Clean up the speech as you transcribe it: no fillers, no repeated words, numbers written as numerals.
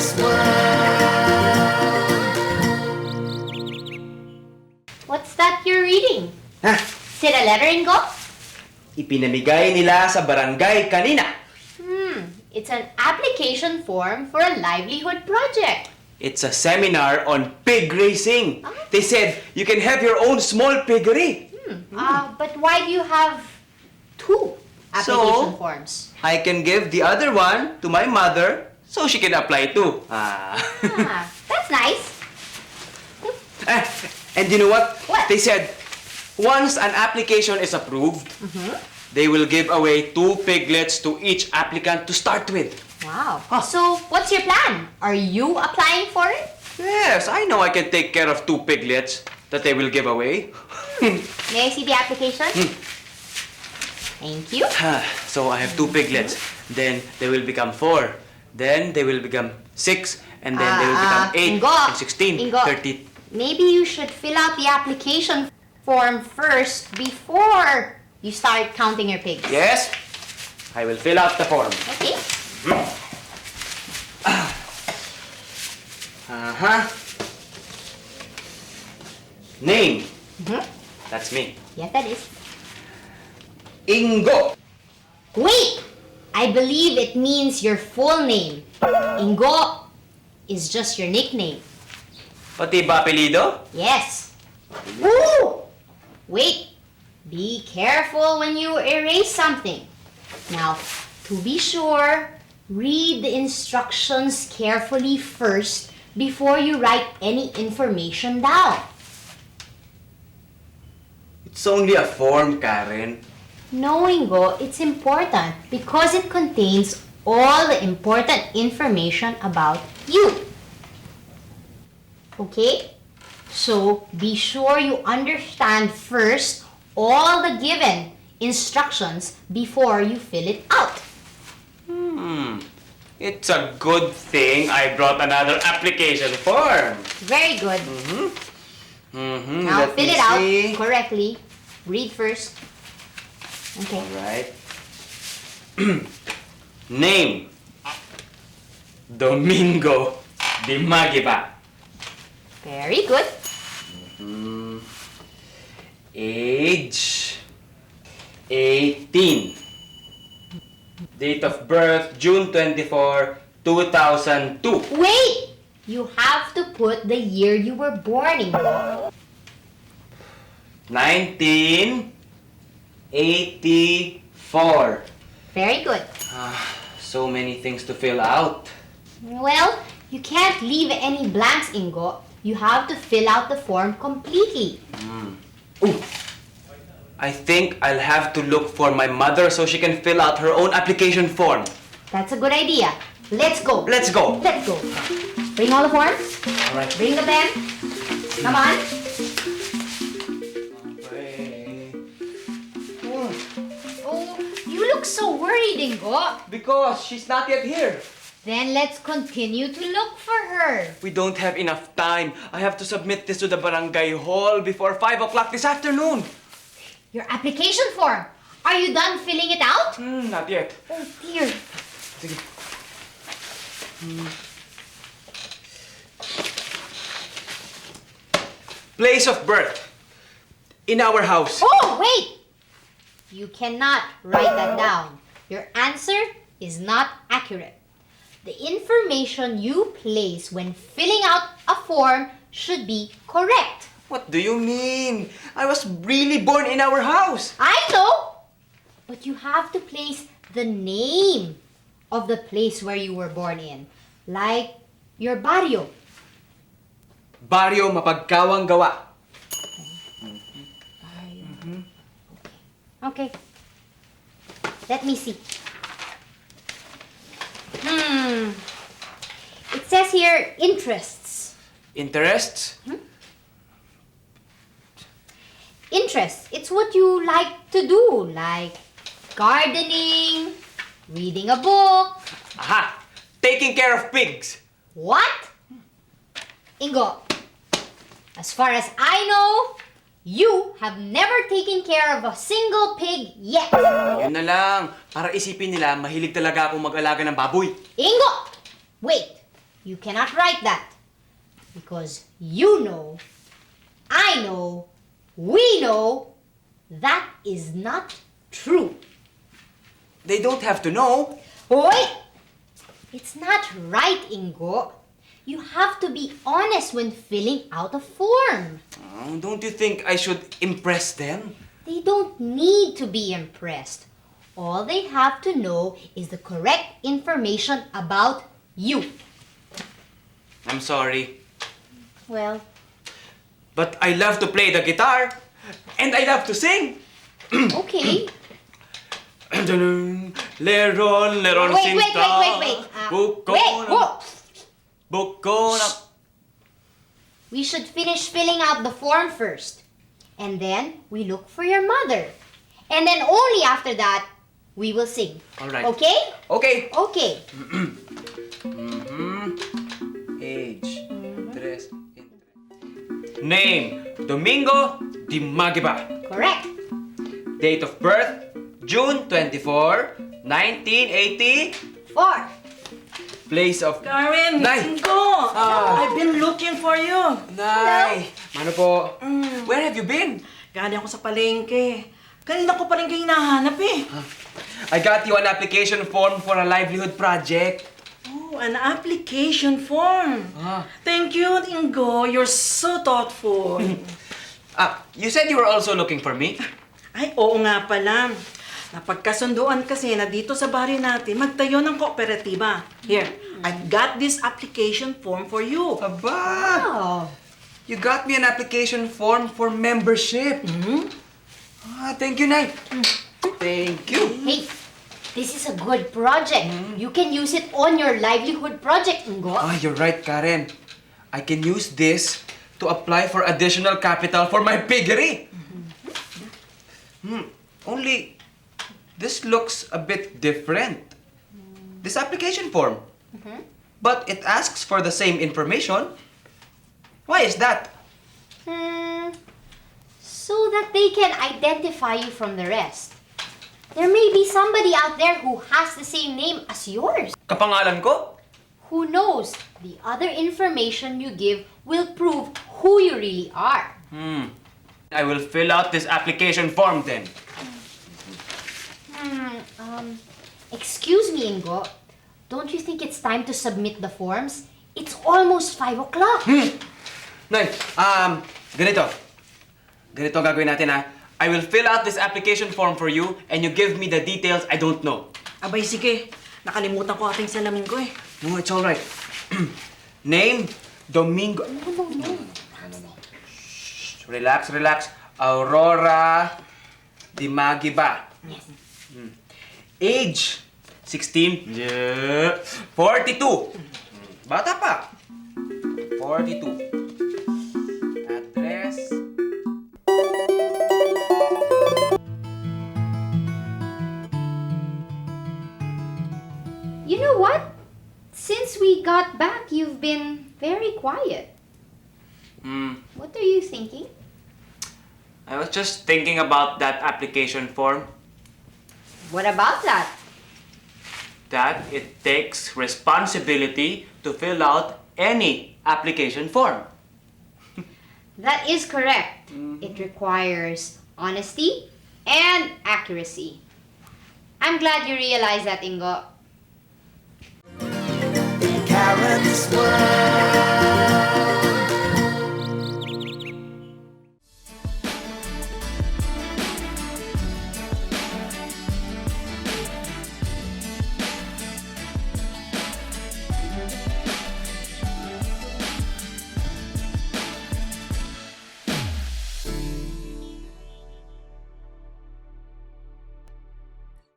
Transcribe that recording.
this world. What's that you're reading? Ha? Is it a letter, Ingo? Ipinamigay nila sa barangay kanina. It's an application form for a livelihood project. It's a seminar on pig racing. They said you can have your own small piggery. But why do you have two application forms? I can give the other one to my mother so she can apply too. That's nice. And you know what? What? They said once an application is approved, they will give away 2 piglets to each applicant to start with. Wow. So, what's your plan? Are you applying for it? Yes, I know I can take care of 2 piglets that they will give away. May I see the application? Thank you. So I have 2 piglets. Then they will become 4. Then they will become 6. And then they will become 8 Ingo, and 16, Ingo, 30. Maybe you should fill out the application form first before you start counting your pigs. Yes, I will fill out the form. Okay. Name. That's me. Yes, that is. Ingo. Wait! I believe it means your full name. Ingo is just your nickname. Pati ba apelido? Yes. Woo! Wait. Be careful when you erase something. Now, to be sure, read the instructions carefully first before you write any information down. It's only a form, Karen. No, Ingo, it's important because it contains all the important information about you. Okay? So, be sure you understand first all the given instructions before you fill it out. It's a good thing I brought another application form. Very good. Now, Let fill me it out see. correctly. Read first. Okay. Alright. Name. Domingo Di Magiba. Very good. Age 18. Date of birth June 24, 2002. Wait! You have to put the year you were born, Ingo. 1984. Very good. So many things to fill out. Well, you can't leave any blanks, Ingo. You have to fill out the form completely. Ooh. I think I'll have to look for my mother so she can fill out her own application form. That's a good idea. Let's go. Let's go. Let's go. Bring all the forms. All right. Bring the pen. Come on. Oh, you look so worried, Ingo. Because she's not yet here. Then let's continue to look for her. We don't have enough time. I have to submit this to the barangay hall before 5 o'clock this afternoon. Your application form. Are you done filling it out? Not yet. Oh, dear. Sige. Place of birth. In our house. Oh, wait! You cannot write that down. Your answer is not accurate. The information you place when filling out a form should be correct. What do you mean? I was really born in our house. I know! But you have to place the name of the place where you were born in. Like your barrio. Barrio Mapagkawang Gawa. Okay. Let me see. It says here, interests. Interests? Interests. It's what you like to do, like gardening, reading a book. Aha! Taking care of pigs. What? Ingo, as far as I know, you have never taken care of a single pig yet. Yun na lang. Para isipin nila, mahilig talaga akong mag-alaga ng baboy. Ingo! Wait. You cannot write that. Because you know, I know, we know, that is not true. They don't have to know. Wait! It's not right, Ingo. You have to be honest when filling out a form. Oh, don't you think I should impress them? They don't need to be impressed. All they have to know is the correct information about you. I'm sorry. Well, But I love to play the guitar. And I love to sing. okay. Leron, leron, Wait. Buko Wait, na- whoa! Buko na- We should finish filling out the form first. And then we look for your mother. And then only after that, we will sing. All right. Okay? Okay. Okay. Age, dress, name, Domingo Di Magiba. Correct. Date of birth, June 24, 1980. 4. Place of... Karen, Nay! Ingo! Ah. I've been looking for you. Nay! Mano po? Where have you been? Galing ako sa palengke. Kanina ko pa rin kayo hinahanap eh. I got you an application form for a livelihood project. Oh, an application form. Ah. Thank you, Ingo. You're so thoughtful. You said you were also looking for me? Ay, oo nga pala. Napagkasunduan kasi na dito sa baryo natin magtayo ng kooperatiba. Here, I've got this application form for you. Aba! Oh. You got me an application form for membership. Thank you, Nay. Thank you. Hey, this is a good project. You can use it on your livelihood project, Ingo. You're right, Karen. I can use this to apply for additional capital for my piggery. Only, this looks a bit different. This application form. But it asks for the same information. Why is that? So that they can identify you from the rest. There may be somebody out there who has the same name as yours. Kapangalan ko? Who knows? The other information you give will prove who you really are. I will fill out this application form then. Excuse me, Ingo. Don't you think it's time to submit the forms? It's almost 5 o'clock. Nay, ganito. Ganito ang gagawin natin, ha? I will fill out this application form for you and you give me the details I don't know. Abay, sige. Nakalimutan ko ating salamin ko eh. No, it's alright. Name, Domingo... No. Shh, relax, relax. Aurora Di Magiba. Yes. Age, 16. Yeah. 42. Bata pa. 42. Address... You know what? Since we got back, you've been very quiet. What are you thinking? I was just thinking about that application form. What about that? That it takes responsibility to fill out any application form. That is correct. It requires honesty and accuracy. I'm glad you realize that, Ingo. Carrots were